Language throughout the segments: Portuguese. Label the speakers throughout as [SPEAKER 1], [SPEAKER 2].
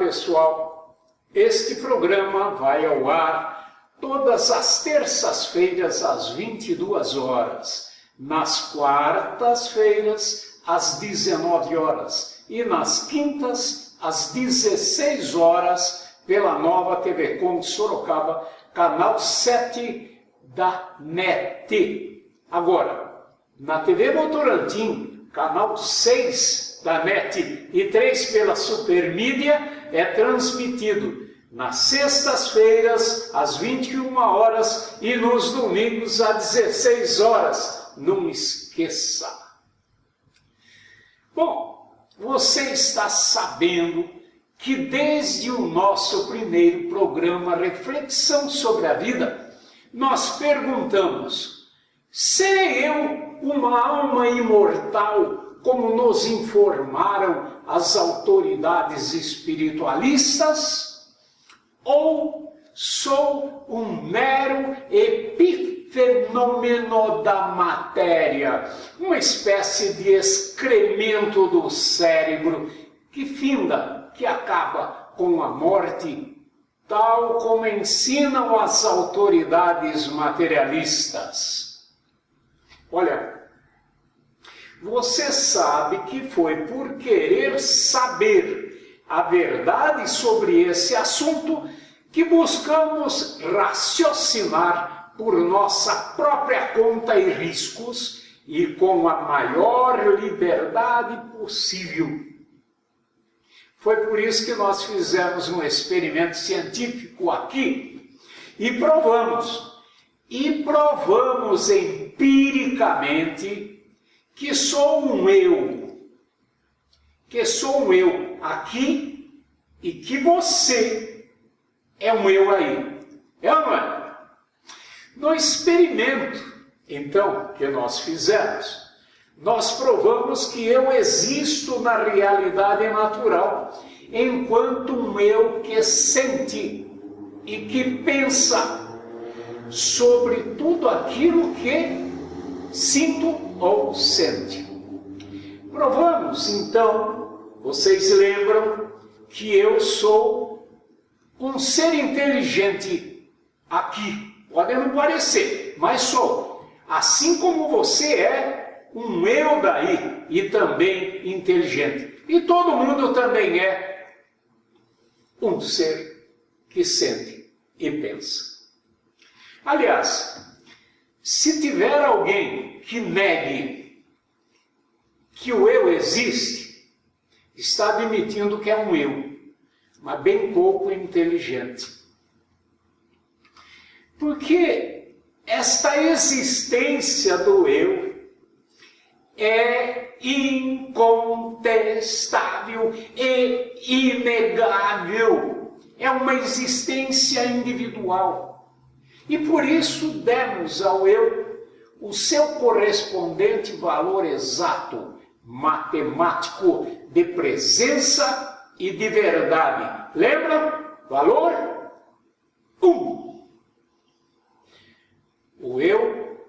[SPEAKER 1] pessoal, este programa vai ao ar todas as terças-feiras às 22 horas, nas quartas-feiras às 19 horas e nas quintas às 16 horas pela Nova TV Com Sorocaba, canal 7 da NET. Agora, na TV Votorantim, canal 6 da NET e 3 pela Supermídia, é transmitido nas sextas-feiras, às 21 horas e nos domingos, às 16 horas. Não esqueça. Bom, você está sabendo que desde o nosso primeiro programa Reflexão sobre a Vida, nós perguntamos: serei eu uma alma imortal, como nos informaram as autoridades espiritualistas? Ou sou um mero epifenômeno da matéria, uma espécie de excremento do cérebro que finda, que acaba com a morte, tal como ensinam as autoridades materialistas? Olha, você sabe que foi por querer saber a verdade sobre esse assunto que buscamos raciocinar por nossa própria conta e riscos e com a maior liberdade possível. Foi por isso que nós fizemos um experimento científico aqui e provamos empiricamente que sou um eu aqui e que você é um eu aí. É ou não é? No experimento, então, que nós fizemos, nós provamos que eu existo na realidade natural, enquanto um eu que sente e que pensa sobre tudo aquilo que sinto ou sente. Provamos, então, vocês lembram que eu sou um ser inteligente aqui. Pode não parecer, mas sou. Assim como você é um eu daí e também inteligente. E todo mundo também é um ser que sente e pensa. Aliás, se tiver alguém que negue que o eu existe, está admitindo que é um eu, mas bem pouco inteligente. Porque esta existência do eu é incontestável e inegável. É uma existência individual. E por isso demos ao eu o seu correspondente valor exato, matemático, de presença e de verdade. Lembra? Valor 1. O eu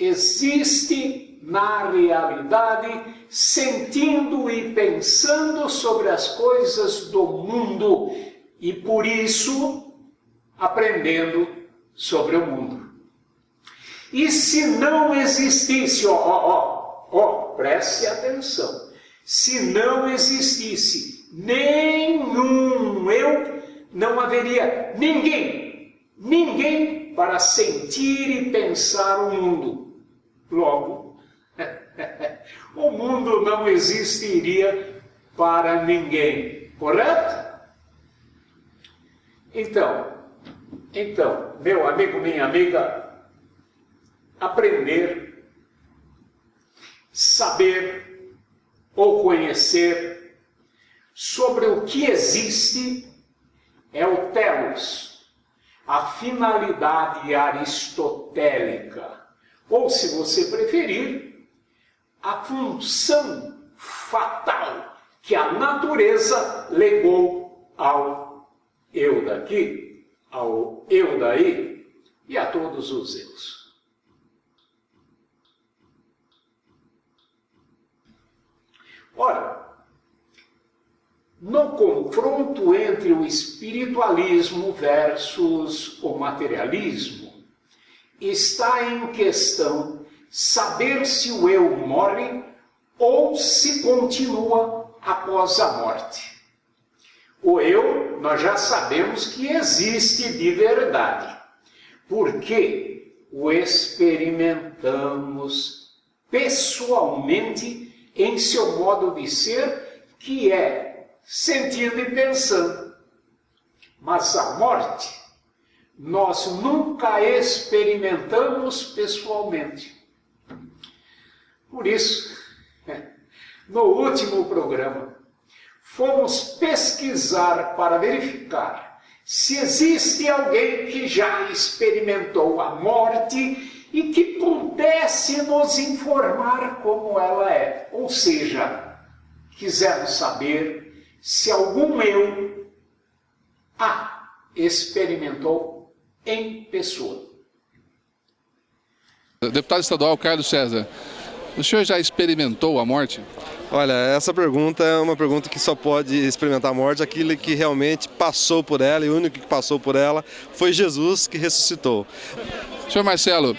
[SPEAKER 1] existe na realidade, sentindo e pensando sobre as coisas do mundo e, por isso, aprendendo sobre o mundo. E se não existisse, preste atenção, se não existisse nenhum eu, não haveria ninguém para sentir e pensar o mundo. Logo, o mundo não existiria para ninguém, correto? Então, meu amigo, minha amiga, aprender, saber ou conhecer sobre o que existe é o telos, a finalidade aristotélica, ou, se você preferir, a função fatal que a natureza legou ao eu daqui, ao eu daí e a todos os eus. Ora, no confronto entre o espiritualismo versus o materialismo, está em questão saber se o eu morre ou se continua após a morte. O eu, nós já sabemos que existe de verdade, porque o experimentamos pessoalmente em seu modo de ser, que é sentindo e pensando. Mas a morte, nós nunca experimentamos pessoalmente. Por isso, no último programa, fomos pesquisar para verificar se existe alguém que já experimentou a morte e que pudesse nos informar como ela é. Ou seja, quisemos saber se algum eu a experimentou em pessoa.
[SPEAKER 2] Deputado estadual Carlos César, o senhor já experimentou a morte?
[SPEAKER 3] Olha, essa pergunta é uma pergunta que só pode experimentar a morte aquele que realmente passou por ela, e o único que passou por ela foi Jesus, que ressuscitou.
[SPEAKER 2] Senhor Marcelo,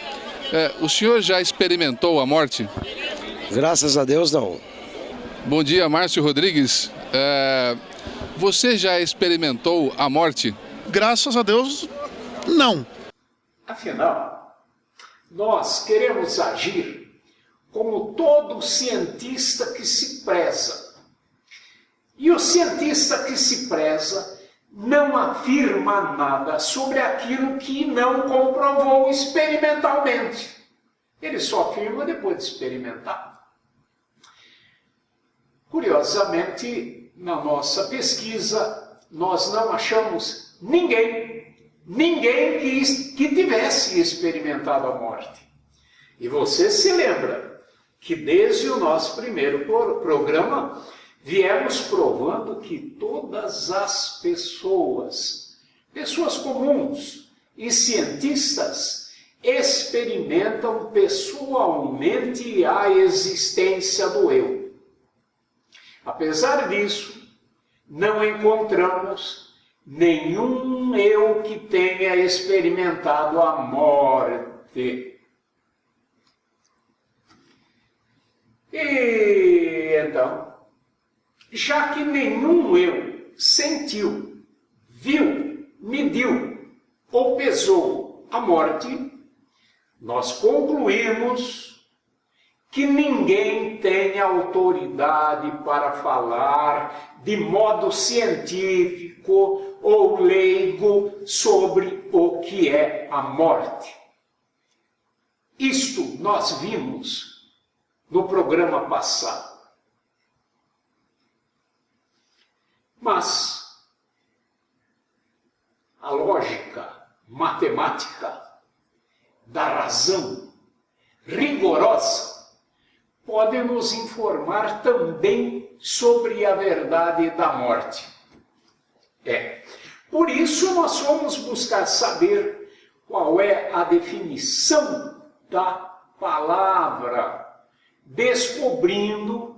[SPEAKER 2] o senhor já experimentou a morte?
[SPEAKER 4] Graças a Deus, não.
[SPEAKER 2] Bom dia, Márcio Rodrigues. Você já experimentou a morte?
[SPEAKER 5] Graças a Deus, não.
[SPEAKER 1] Afinal, nós queremos agir como todo cientista que se preza. E o cientista que se preza não afirma nada sobre aquilo que não comprovou experimentalmente. Ele só afirma depois de experimentar. Curiosamente, na nossa pesquisa, nós não achamos ninguém que tivesse experimentado a morte. E você se lembra que desde o nosso primeiro programa viemos provando que todas as pessoas comuns e cientistas, experimentam pessoalmente a existência do eu. Apesar disso, não encontramos nenhum eu que tenha experimentado a morte. E então, já que nenhum eu sentiu, viu, mediu ou pesou a morte, nós concluímos que ninguém tem autoridade para falar de modo científico ou leigo sobre o que é a morte. Isto nós vimos no programa passado. Mas a lógica matemática da razão rigorosa pode nos informar também sobre a verdade da morte. Por isso nós fomos buscar saber qual é a definição da palavra, descobrindo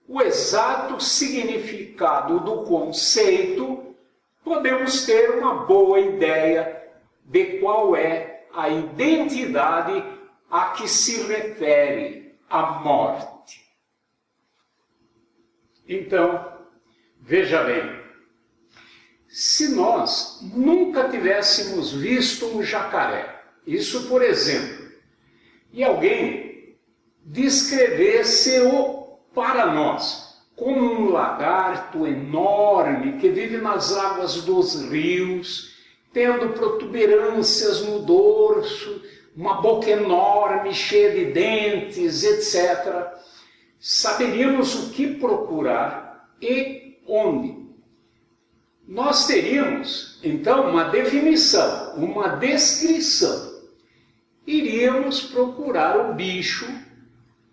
[SPEAKER 1] o exato significado do conceito, podemos ter uma boa ideia de qual é a identidade a que se refere a morte. Então, veja bem, se nós nunca tivéssemos visto um jacaré, isso por exemplo, e alguém descrevesse-o para nós como um lagarto enorme que vive nas águas dos rios, tendo protuberâncias no dorso, uma boca enorme, cheia de dentes, etc., saberíamos o que procurar e onde. Nós teríamos, então, uma definição, uma descrição. Iríamos procurar o bicho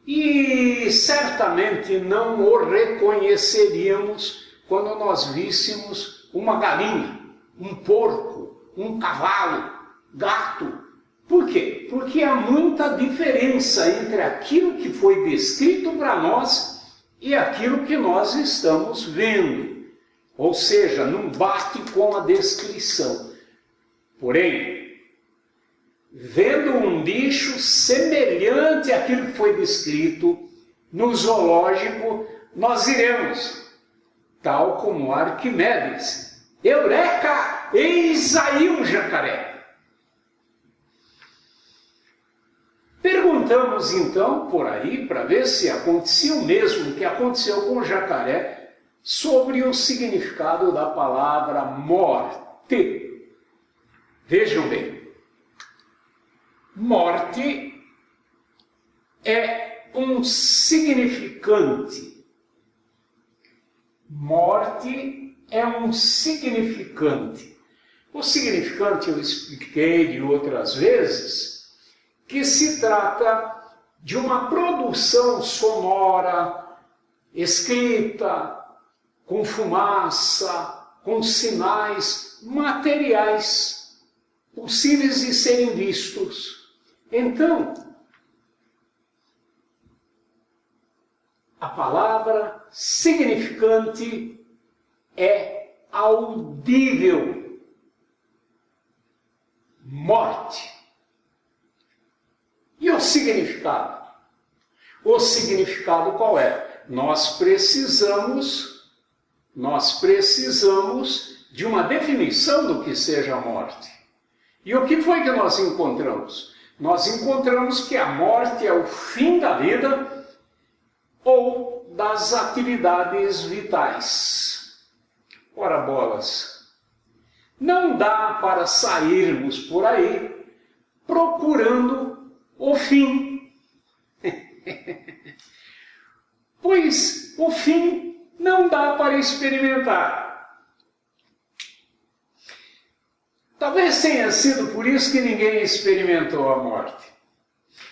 [SPEAKER 1] e certamente não o reconheceríamos quando nós víssemos uma galinha, um porco, um cavalo, gato. Por quê? Porque há muita diferença entre aquilo que foi descrito para nós e aquilo que nós estamos vendo. Ou seja, não bate com a descrição. Porém, vendo um bicho semelhante àquilo que foi descrito no zoológico, nós iremos, tal como Arquimedes. Eureka! Eis aí um jacaré! Perguntamos então por aí, para ver se acontecia o mesmo que aconteceu com o jacaré, sobre o significado da palavra morte. Vejam bem, morte é um significante. Morte é um significante. O significante eu expliquei de outras vezes, que se trata de uma produção sonora, escrita, com fumaça, com sinais materiais, possíveis de serem vistos. Então, a palavra significante é audível. Morte. E o significado? O significado qual é? Nós precisamos de uma definição do que seja a morte. E o que foi que nós encontramos? Nós encontramos que a morte é o fim da vida ou das atividades vitais. Ora bolas, não dá para sairmos por aí procurando o fim. Pois o fim não dá para experimentar. Talvez tenha sido por isso que ninguém experimentou a morte.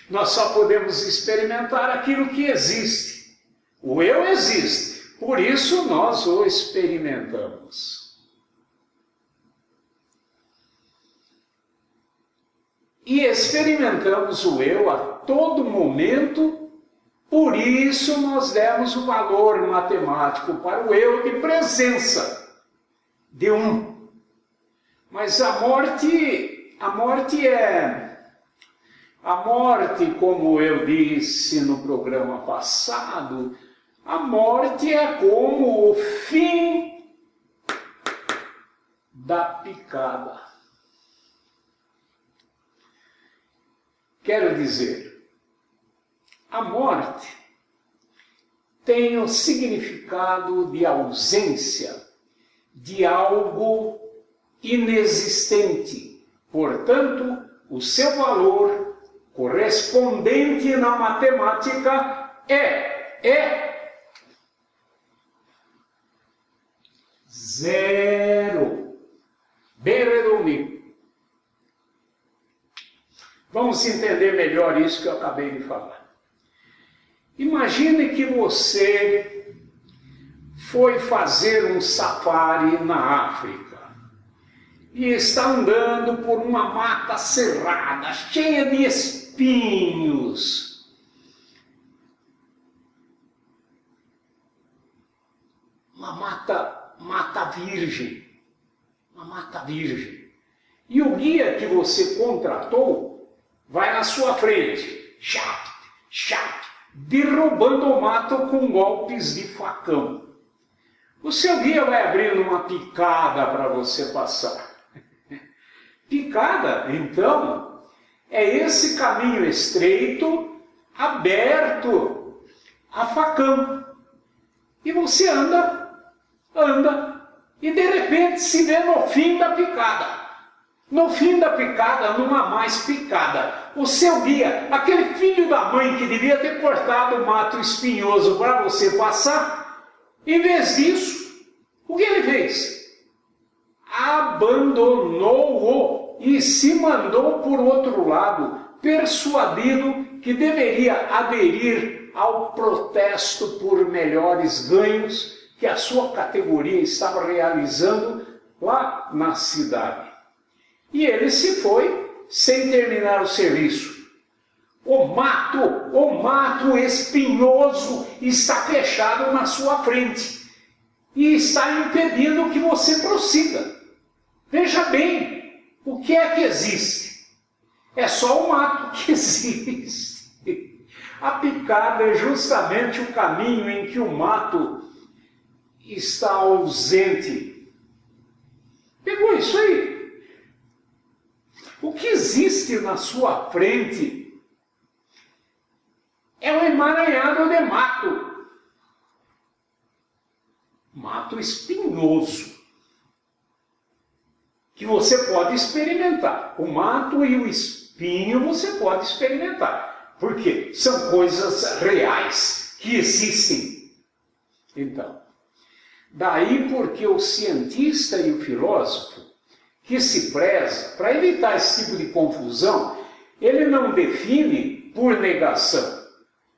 [SPEAKER 1] Nós só podemos experimentar aquilo que existe. O eu existe, por isso nós o experimentamos. E experimentamos o eu a todo momento, por isso nós demos o valor matemático para o eu de presença, de um. Mas a morte, como eu disse no programa passado, a morte é como o fim da picada. Quero dizer, a morte tem o significado de ausência de algo inexistente. Portanto, o seu valor correspondente na matemática é zero. Bem redondinho. Vamos entender melhor isso que eu acabei de falar. Imagine que você foi fazer um safari na África e está andando por uma mata cerrada, cheia de espinhos. Uma mata virgem. Uma mata virgem. E o guia que você contratou vai na sua frente, derrubando o mato com golpes de facão. O seu guia vai abrindo uma picada para você passar. Picada, então, é esse caminho estreito, aberto a facão. E você anda, e de repente se vê no fim da picada. No fim da picada, numa mais picada. O seu guia, aquele filho da mãe que devia ter cortado o mato espinhoso para você passar, em vez disso, o que ele fez? Abandonou-o e se mandou por outro lado, persuadido que deveria aderir ao protesto por melhores ganhos que a sua categoria estava realizando lá na cidade. E ele se foi sem terminar o serviço. O mato espinhoso está fechado na sua frente. e está impedindo que você prossiga. Veja bem, o que é que existe? É só o mato que existe. A picada é justamente o caminho em que o mato está ausente. Pegou isso aí? O que existe na sua frente é um emaranhado de mato. Mato espinhoso. Que você pode experimentar. O mato e o espinho você pode experimentar. Por quê? São coisas reais que existem. Então, daí porque o cientista e o filósofo que se preza, para evitar esse tipo de confusão, ele não define por negação.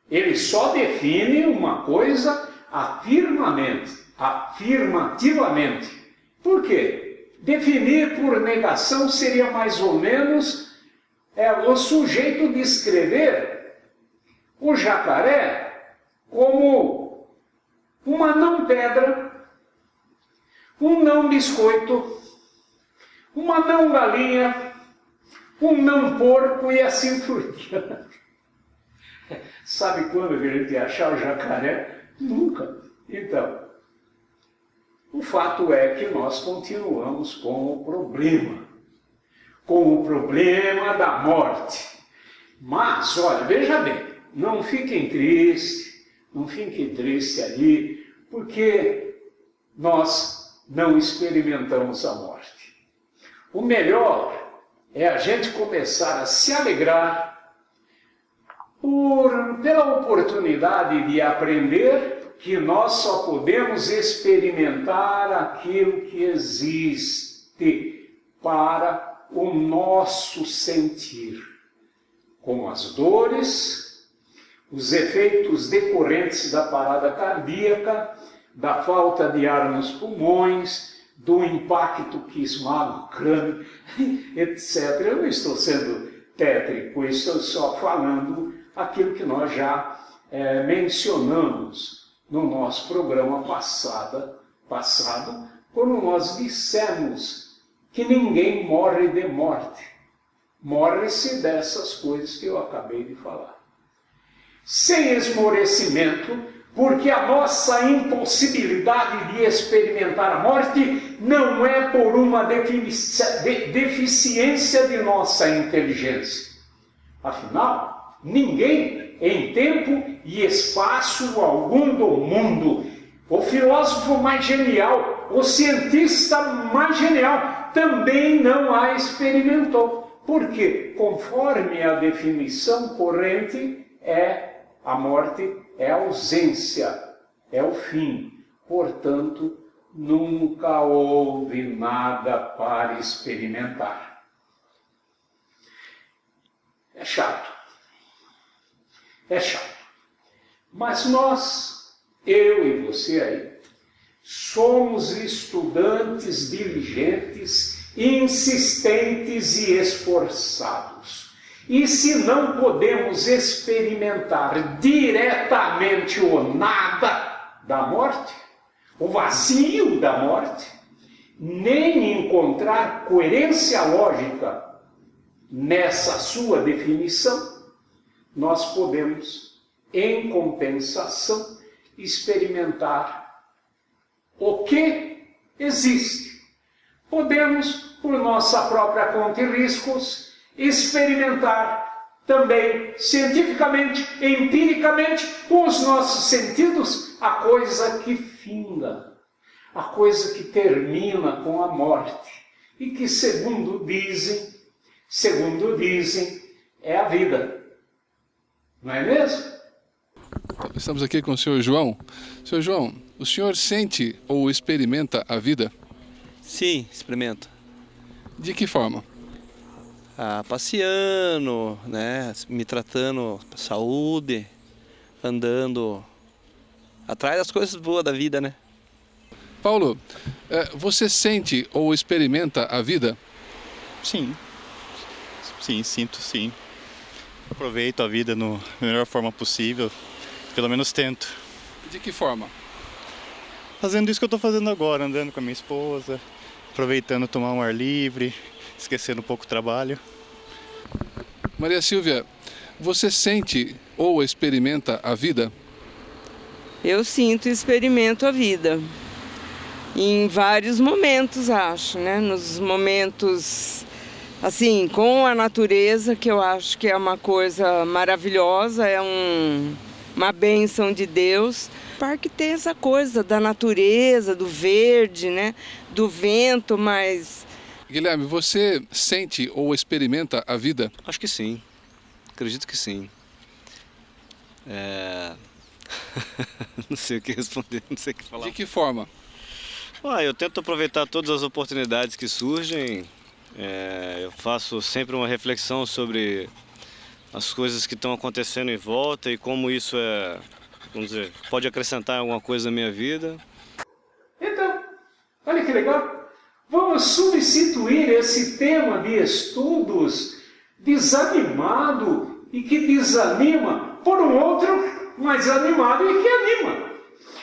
[SPEAKER 1] Ele só define uma coisa afirmativamente. Por quê? Definir por negação seria mais ou menos o sujeito descrever o jacaré como uma não pedra, um não biscoito, uma não galinha, um não porco e assim por diante. Sabe quando que a gente ia achar o jacaré? Nunca. Então, o fato é que nós continuamos com o problema da morte. Mas, olha, veja bem, não fiquem tristes ali, porque nós não experimentamos a morte. O melhor é a gente começar a se alegrar pela oportunidade de aprender que nós só podemos experimentar aquilo que existe para o nosso sentir, como as dores, os efeitos decorrentes da parada cardíaca, da falta de ar nos pulmões, do impacto que esmaga o crânio, etc. Eu não estou sendo tétrico, estou só falando aquilo que nós já mencionamos no nosso programa passado, quando nós dissemos que ninguém morre de morte. Morre-se dessas coisas que eu acabei de falar. Sem esmorecimento, porque a nossa impossibilidade de experimentar a morte não é por uma deficiência de nossa inteligência. Afinal, ninguém, em tempo e espaço algum do mundo, o filósofo mais genial, o cientista mais genial, também não a experimentou. Porque, conforme a definição corrente, a morte é a ausência, é o fim. Portanto, nunca houve nada para experimentar. É chato. É chato. Mas nós, eu e você aí, somos estudantes diligentes, insistentes e esforçados. E se não podemos experimentar diretamente o nada da morte, o vazio da morte, nem encontrar coerência lógica nessa sua definição, nós podemos, em compensação, experimentar o que existe. Podemos, por nossa própria conta e riscos, experimentar também, cientificamente, empiricamente, com os nossos sentidos, a coisa que finda, a coisa que termina com a morte, e que, segundo dizem, é a vida. Não é mesmo?
[SPEAKER 2] Estamos aqui com o senhor João. Senhor João, o senhor sente ou experimenta a vida?
[SPEAKER 6] Sim, experimento.
[SPEAKER 2] De que forma?
[SPEAKER 6] Passeando, né, me tratando saúde, andando atrás das coisas boas da vida, né?
[SPEAKER 2] Paulo, você sente ou experimenta a vida?
[SPEAKER 7] Sim, sinto sim. Aproveito a vida da melhor forma possível, pelo menos tento.
[SPEAKER 2] De que forma?
[SPEAKER 7] fazendo isso que eu estou fazendo agora, andando com a minha esposa, aproveitando tomar um ar livre, esquecendo um pouco o trabalho.
[SPEAKER 2] Maria Silvia, você sente ou experimenta a vida?
[SPEAKER 8] Eu sinto e experimento a vida. Em vários momentos, acho, né? Nos momentos, assim, com a natureza, que eu acho que é uma coisa maravilhosa, é uma bênção de Deus. O parque tem essa coisa da natureza, do verde, né? Do vento, mas...
[SPEAKER 2] Guilherme, você sente ou experimenta a vida?
[SPEAKER 9] Acho que sim. Acredito que sim. Não sei o que responder, não sei o que falar.
[SPEAKER 2] De que forma?
[SPEAKER 9] Eu tento aproveitar todas as oportunidades que surgem. Eu faço sempre uma reflexão sobre as coisas que estão acontecendo em volta e como isso vamos dizer, pode acrescentar alguma coisa na minha vida.
[SPEAKER 1] Então, olha que legal. Vamos substituir esse tema de estudos desanimado e que desanima por um outro mais animado e que anima.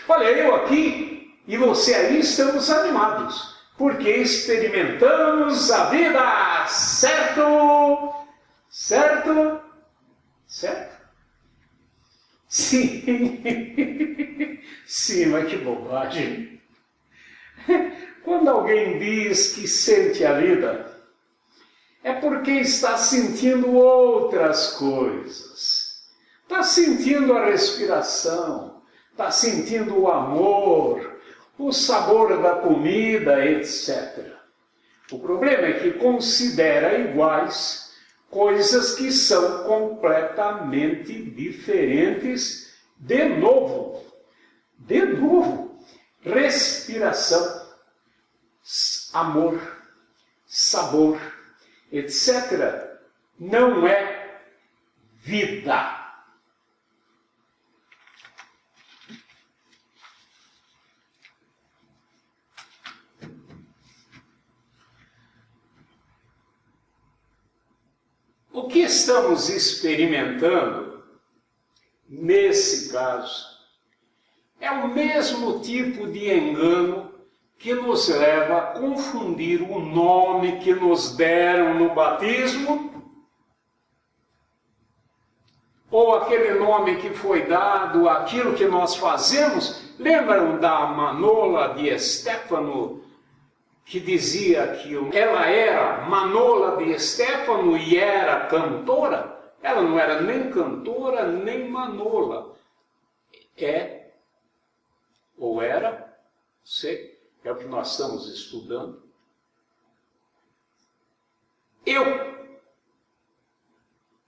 [SPEAKER 1] Olha, eu aqui e você aí estamos animados, porque experimentamos a vida, certo? Certo? Certo? Sim. Sim, mas que bobagem. Quando alguém diz que sente a vida, é porque está sentindo outras coisas. Está sentindo a respiração, está sentindo o amor, o sabor da comida, etc. O problema é que considera iguais coisas que são completamente diferentes. De novo, respiração, amor, sabor, etc. não é vida. O que estamos experimentando, nesse caso, é o mesmo tipo de engano que nos leva a confundir o nome que nos deram no batismo, ou aquele nome que foi dado àquilo que nós fazemos. Lembram da Manola de Estéfano, que dizia que ela era Manola de Estéfano e era cantora? Ela não era nem cantora, nem Manola. Ou era, sei, é o que nós estamos estudando.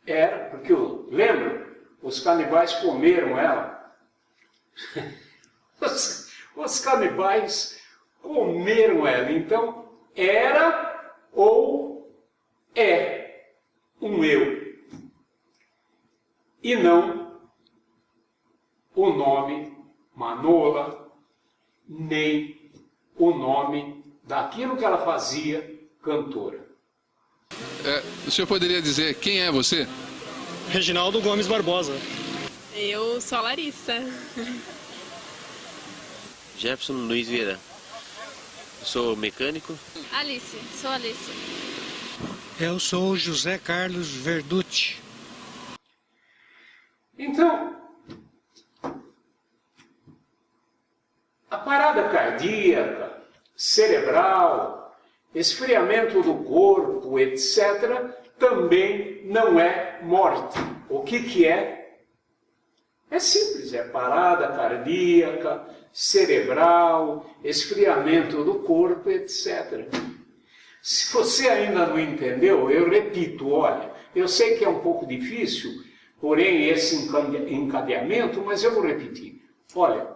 [SPEAKER 1] Era, porque lembra, os canibais comeram ela. Os canibais comeram ela. Então, era ou é um eu. E não o nome Manola, nem o nome daquilo que ela fazia, cantora.
[SPEAKER 2] O senhor poderia dizer quem é você?
[SPEAKER 10] Reginaldo Gomes Barbosa.
[SPEAKER 11] Eu sou a Larissa.
[SPEAKER 12] Jefferson Luiz Vieira. Sou mecânico.
[SPEAKER 11] Alice, sou Alice.
[SPEAKER 10] Eu sou José Carlos Verducci.
[SPEAKER 1] Então, a parada cardíaca, cerebral, esfriamento do corpo, etc., também não é morte. O que é? É simples, é parada cardíaca, cerebral, esfriamento do corpo, etc. Se você ainda não entendeu, eu repito, olha, eu sei que é um pouco difícil, porém esse encadeamento, mas eu vou repetir. Olha,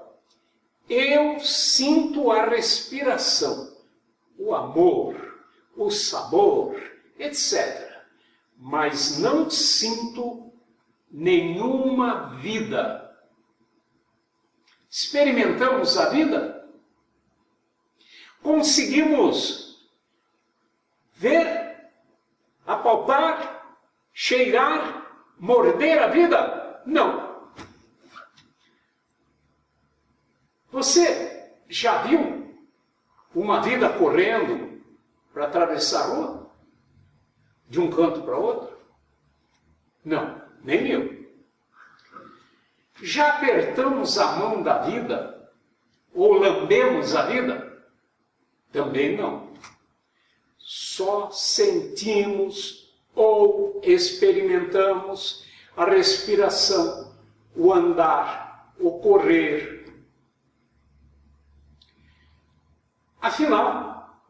[SPEAKER 1] eu sinto a respiração, o amor, o sabor, etc. Mas não sinto nenhuma vida. Experimentamos a vida? Conseguimos ver, apalpar, cheirar, morder a vida? Não. Você Já viu uma vida correndo para atravessar a rua? De um canto para outro? Não, nem eu. Já apertamos a mão da vida? Ou lambemos a vida? Também não. Só sentimos ou experimentamos a respiração, o andar, o correr. Afinal,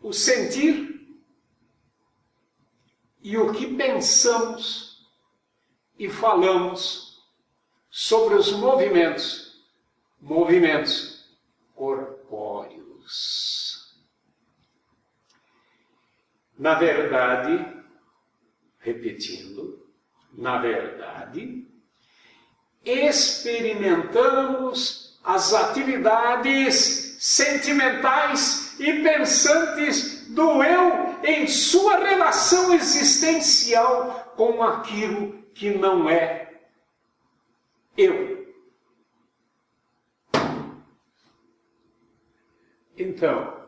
[SPEAKER 1] o sentir e o que pensamos e falamos sobre os movimentos corpóreos. Na verdade, repetindo, na verdade, experimentamos as atividades sentimentais e pensantes do eu em sua relação existencial com aquilo que não é eu. Então,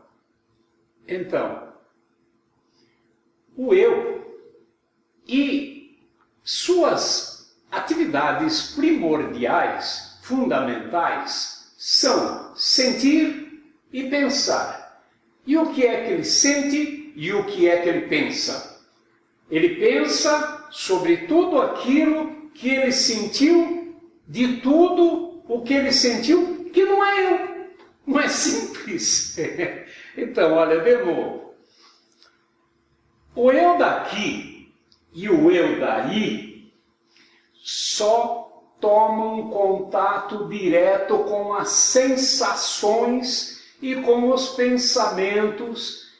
[SPEAKER 1] o eu e suas atividades primordiais, fundamentais, são sentir e pensar. E o que é que ele sente e o que é que ele pensa? Ele pensa sobre tudo aquilo que ele sentiu, de tudo o que ele sentiu, que não é eu. Não é simples. Então, olha, de novo. O eu daqui e o eu daí só tomam contato direto com as sensações e com os pensamentos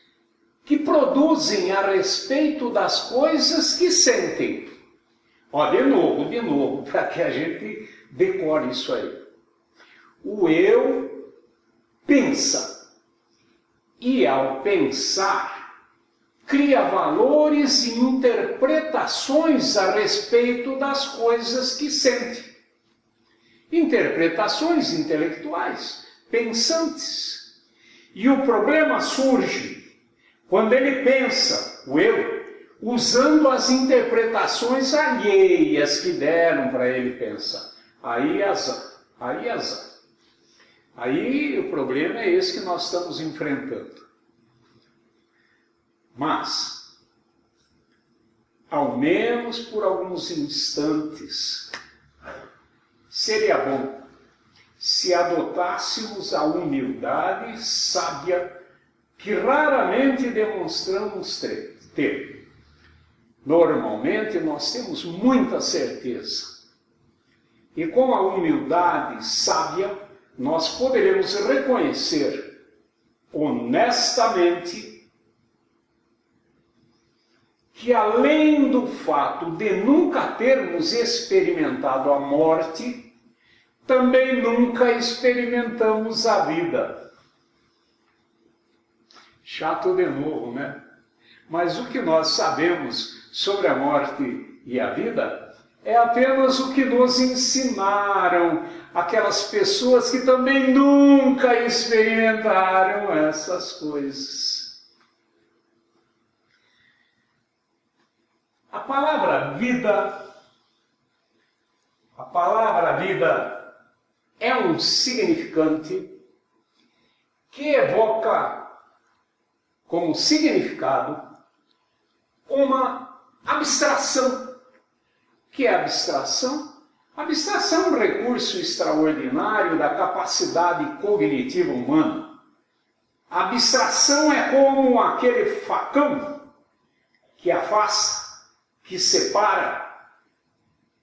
[SPEAKER 1] que produzem a respeito das coisas que sentem. Ó, de novo, para que a gente decore isso aí. O eu pensa. E ao pensar, cria valores e interpretações a respeito das coisas que sente. Interpretações intelectuais, pensantes. E o problema surge quando ele pensa, o eu, usando as interpretações alheias que deram para ele pensar. Aí azar. Aí o problema é esse que nós estamos enfrentando. Mas, ao menos por alguns instantes, seria bom se adotássemos a humildade sábia que raramente demonstramos ter. Normalmente nós temos muita certeza. E com a humildade sábia, nós poderemos reconhecer honestamente que, além do fato de nunca termos experimentado a morte, também nunca experimentamos a vida. Chato de novo, né? Mas o que nós sabemos sobre a morte e a vida é apenas o que nos ensinaram aquelas pessoas que também nunca experimentaram essas coisas. A palavra vida é um significante que evoca como significado uma abstração. Que é abstração? Abstração é um recurso extraordinário da capacidade cognitiva humana. A abstração é como aquele facão que afasta, que separa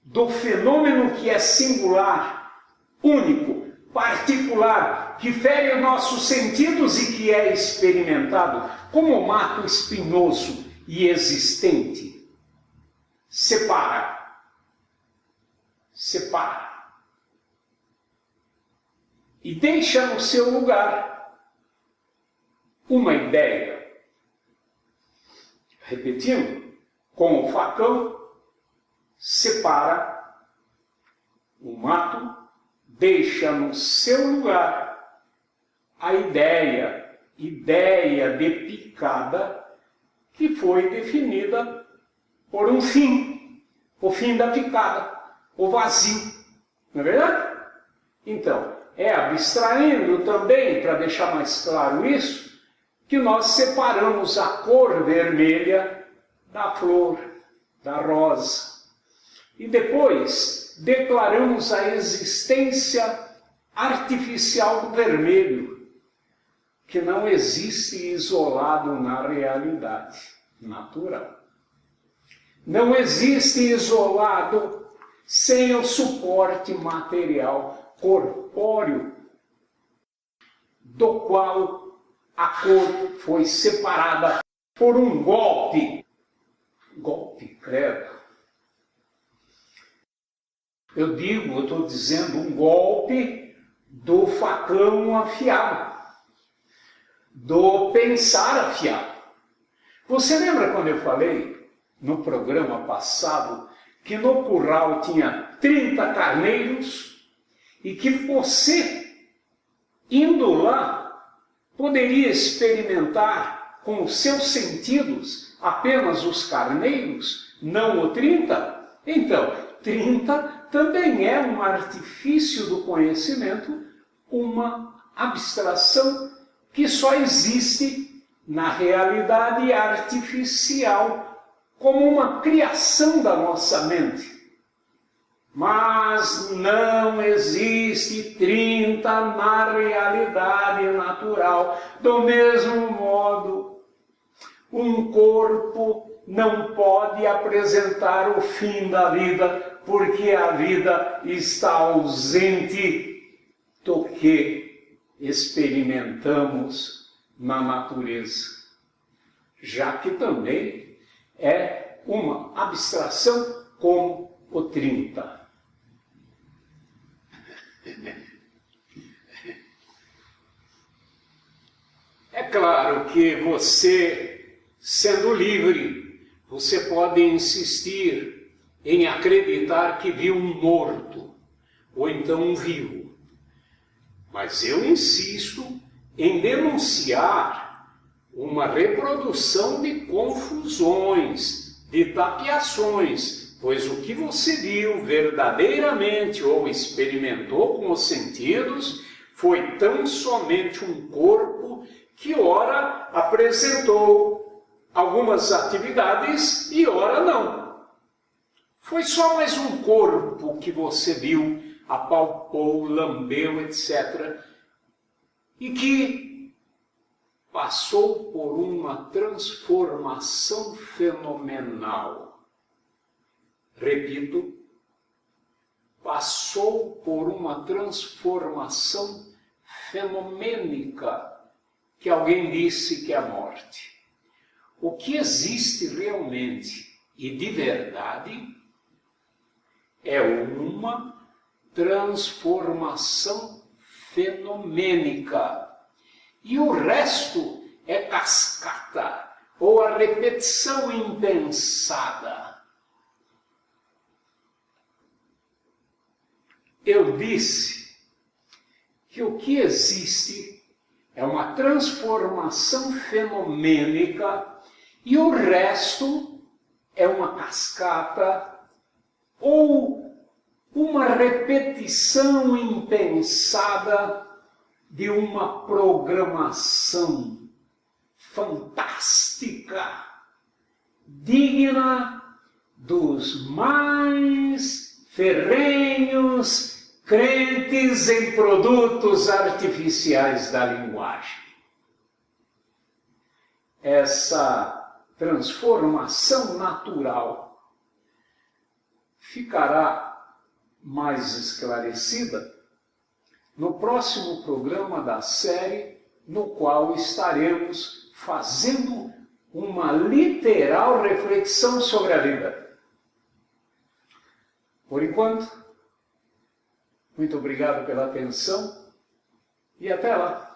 [SPEAKER 1] do fenômeno que é singular, único, particular, que fere os nossos sentidos e que é experimentado como mato espinhoso e existente. Separa. E deixa no seu lugar uma ideia. Repetindo, com o facão, separa o mato deixa no seu lugar a ideia de picada que foi definida por um fim, o fim da picada, o vazio, não é verdade? Então, é abstraindo também, para deixar mais claro isso, que nós separamos a cor vermelha da flor, da rosa. E depois declaramos a existência artificial do vermelho, que não existe isolado na realidade natural. Não existe isolado sem o suporte material corpóreo, do qual a cor foi separada por um golpe. Golpe, credo. Eu estou dizendo um golpe do facão afiado, do pensar afiado. Você lembra quando eu falei no programa passado que no curral tinha 30 carneiros e que você, indo lá, poderia experimentar com os seus sentidos apenas os carneiros, não o 30? Então, 30 também é um artifício do conhecimento, uma abstração que só existe na realidade artificial, como uma criação da nossa mente. Mas não existe 30 na realidade natural. Do mesmo modo, um corpo não pode apresentar o fim da vida, porque a vida está ausente do que experimentamos na natureza, já que também é uma abstração como o 30. É claro que você, sendo livre, você pode insistir em acreditar que viu um morto, ou então um vivo. Mas eu insisto em denunciar uma reprodução de confusões, de tapeações, pois o que você viu verdadeiramente ou experimentou com os sentidos foi tão somente um corpo que ora apresentou algumas atividades e ora não. Foi só mais um corpo que você viu, apalpou, lambeu, etc. E que passou por uma transformação fenomenal. Repito, passou por uma transformação fenomênica, que alguém disse que é a morte. O que existe realmente e de verdade é uma transformação fenomênica. E o resto é cascata, ou a repetição impensada. Eu disse que o que existe é uma transformação fenomênica e o resto é uma cascata ou uma repetição impensada de uma programação fantástica, digna dos mais ferrenhos crentes em produtos artificiais da linguagem. Essa transformação natural ficará mais esclarecida no próximo programa da série, no qual estaremos fazendo uma literal reflexão sobre a vida. Por enquanto, muito obrigado pela atenção e até lá!